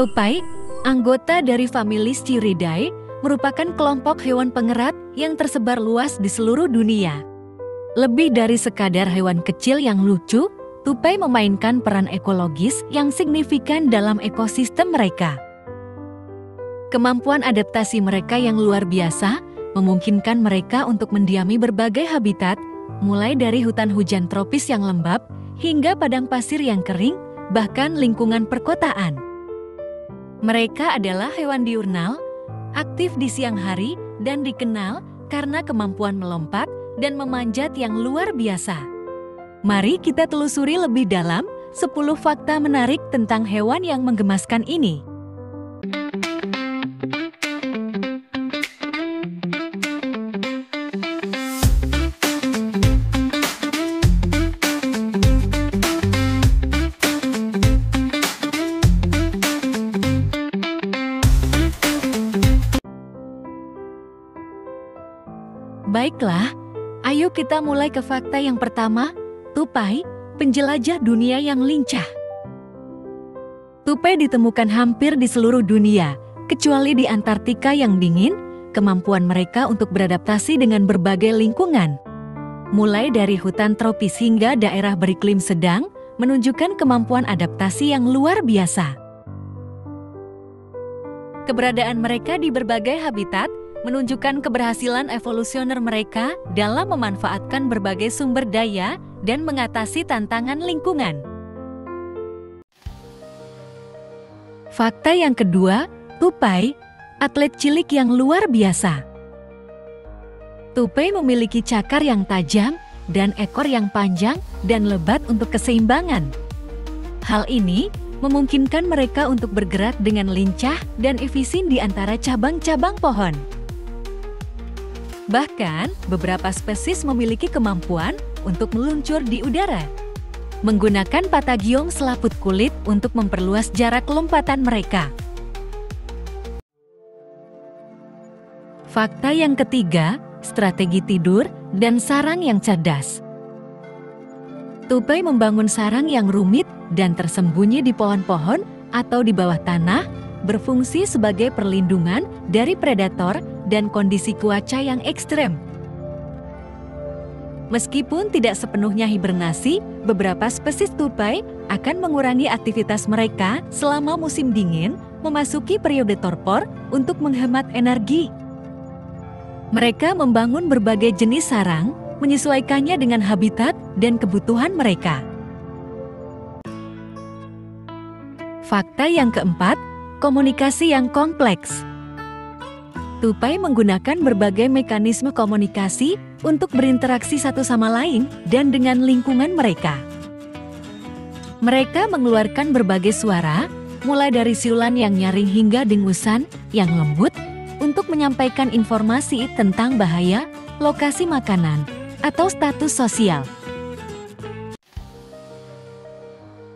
Tupai, anggota dari famili Sciuridae, merupakan kelompok hewan pengerat yang tersebar luas di seluruh dunia. Lebih dari sekadar hewan kecil yang lucu, tupai memainkan peran ekologis yang signifikan dalam ekosistem mereka. Kemampuan adaptasi mereka yang luar biasa memungkinkan mereka untuk mendiami berbagai habitat, mulai dari hutan hujan tropis yang lembab hingga padang pasir yang kering, bahkan lingkungan perkotaan. Mereka adalah hewan diurnal, aktif di siang hari, dan dikenal karena kemampuan melompat dan memanjat yang luar biasa. Mari kita telusuri lebih dalam 10 fakta menarik tentang hewan yang menggemaskan ini. Baiklah, ayo kita mulai ke fakta yang pertama. Tupai, penjelajah dunia yang lincah. Tupai ditemukan hampir di seluruh dunia, kecuali di Antartika yang dingin. Kemampuan mereka untuk beradaptasi dengan berbagai lingkungan, mulai dari hutan tropis hingga daerah beriklim sedang, menunjukkan kemampuan adaptasi yang luar biasa. Keberadaan mereka di berbagai habitat menunjukkan keberhasilan evolusioner mereka dalam memanfaatkan berbagai sumber daya dan mengatasi tantangan lingkungan. Fakta yang kedua, tupai, atlet cilik yang luar biasa. Tupai memiliki cakar yang tajam dan ekor yang panjang dan lebat untuk keseimbangan. Hal ini memungkinkan mereka untuk bergerak dengan lincah dan efisien di antara cabang-cabang pohon. Bahkan, beberapa spesies memiliki kemampuan untuk meluncur di udara, menggunakan patagiong selaput kulit untuk memperluas jarak lompatan mereka. Fakta yang ketiga, strategi tidur dan sarang yang cerdas. Tupai membangun sarang yang rumit dan tersembunyi di pohon-pohon atau di bawah tanah, berfungsi sebagai perlindungan dari predator dan kondisi cuaca yang ekstrem. Meskipun tidak sepenuhnya hibernasi, beberapa spesies tupai akan mengurangi aktivitas mereka selama musim dingin, memasuki periode torpor untuk menghemat energi. Mereka membangun berbagai jenis sarang, menyesuaikannya dengan habitat dan kebutuhan mereka. Fakta yang keempat, komunikasi yang kompleks. Tupai menggunakan berbagai mekanisme komunikasi untuk berinteraksi satu sama lain dan dengan lingkungan mereka. Mereka mengeluarkan berbagai suara, mulai dari siulan yang nyaring hingga dengusan yang lembut, untuk menyampaikan informasi tentang bahaya, lokasi makanan, atau status sosial.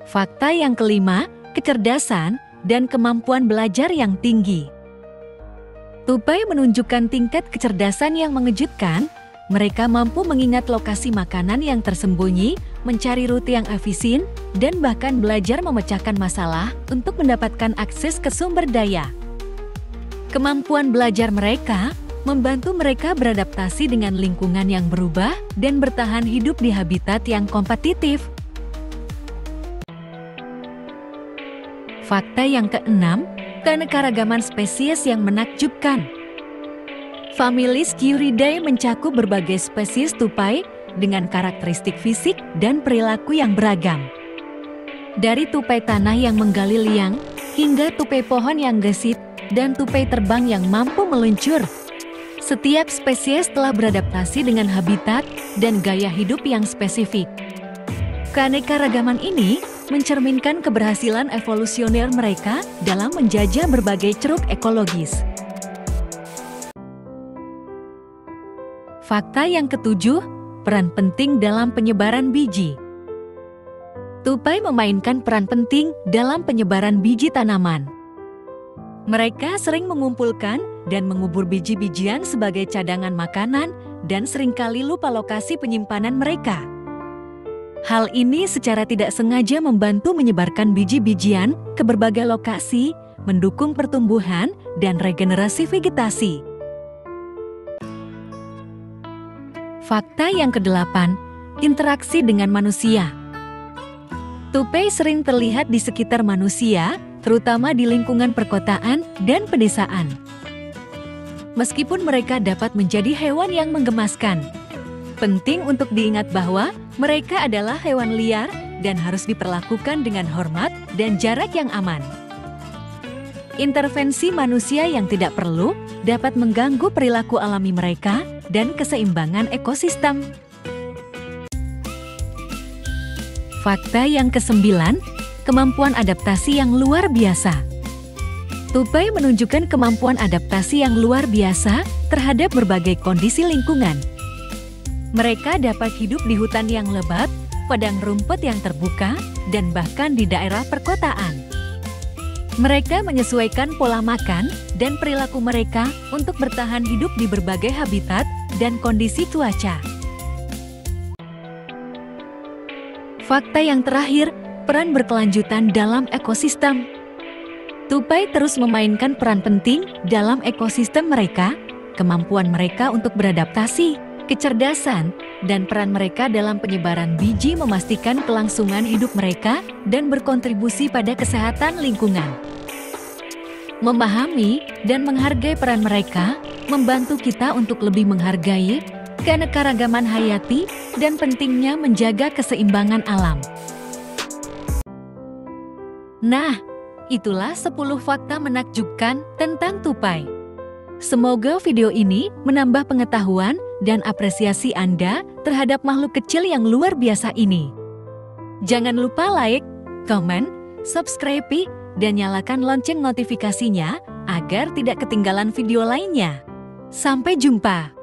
Fakta yang kelima, kecerdasan dan kemampuan belajar yang tinggi. Tupai menunjukkan tingkat kecerdasan yang mengejutkan. Mereka mampu mengingat lokasi makanan yang tersembunyi, mencari rute yang efisien, dan bahkan belajar memecahkan masalah untuk mendapatkan akses ke sumber daya. Kemampuan belajar mereka membantu mereka beradaptasi dengan lingkungan yang berubah dan bertahan hidup di habitat yang kompetitif. Fakta yang keenam, keanekaragaman spesies yang menakjubkan. Famili Sciuridae mencakup berbagai spesies tupai dengan karakteristik fisik dan perilaku yang beragam. Dari tupai tanah yang menggali liang, hingga tupai pohon yang gesit, dan tupai terbang yang mampu meluncur. Setiap spesies telah beradaptasi dengan habitat dan gaya hidup yang spesifik. Keanekaragaman ini mencerminkan keberhasilan evolusioner mereka dalam menjajah berbagai ceruk ekologis. Fakta yang ketujuh, peran penting dalam penyebaran biji. Tupai memainkan peran penting dalam penyebaran biji tanaman. Mereka sering mengumpulkan dan mengubur biji-bijian sebagai cadangan makanan dan seringkali lupa lokasi penyimpanan mereka. Hal ini secara tidak sengaja membantu menyebarkan biji-bijian ke berbagai lokasi, mendukung pertumbuhan dan regenerasi vegetasi. Fakta yang kedelapan, interaksi dengan manusia. Tupai sering terlihat di sekitar manusia, terutama di lingkungan perkotaan dan pedesaan. Meskipun mereka dapat menjadi hewan yang menggemaskan, penting untuk diingat bahwa mereka adalah hewan liar dan harus diperlakukan dengan hormat dan jarak yang aman. Intervensi manusia yang tidak perlu dapat mengganggu perilaku alami mereka dan keseimbangan ekosistem. Fakta yang kesembilan, kemampuan adaptasi yang luar biasa. Tupai menunjukkan kemampuan adaptasi yang luar biasa terhadap berbagai kondisi lingkungan. Mereka dapat hidup di hutan yang lebat, padang rumput yang terbuka, dan bahkan di daerah perkotaan. Mereka menyesuaikan pola makan dan perilaku mereka untuk bertahan hidup di berbagai habitat dan kondisi cuaca. Fakta yang terakhir, peran berkelanjutan dalam ekosistem. Tupai terus memainkan peran penting dalam ekosistem mereka, kemampuan mereka untuk beradaptasi, kecerdasan, dan peran mereka dalam penyebaran biji memastikan kelangsungan hidup mereka dan berkontribusi pada kesehatan lingkungan. Memahami dan menghargai peran mereka membantu kita untuk lebih menghargai keanekaragaman hayati dan pentingnya menjaga keseimbangan alam. Nah, itulah 10 fakta menakjubkan tentang tupai. Semoga video ini menambah pengetahuan dan apresiasi Anda terhadap makhluk kecil yang luar biasa ini. Jangan lupa like, komen, subscribe, dan nyalakan lonceng notifikasinya agar tidak ketinggalan video lainnya. Sampai jumpa!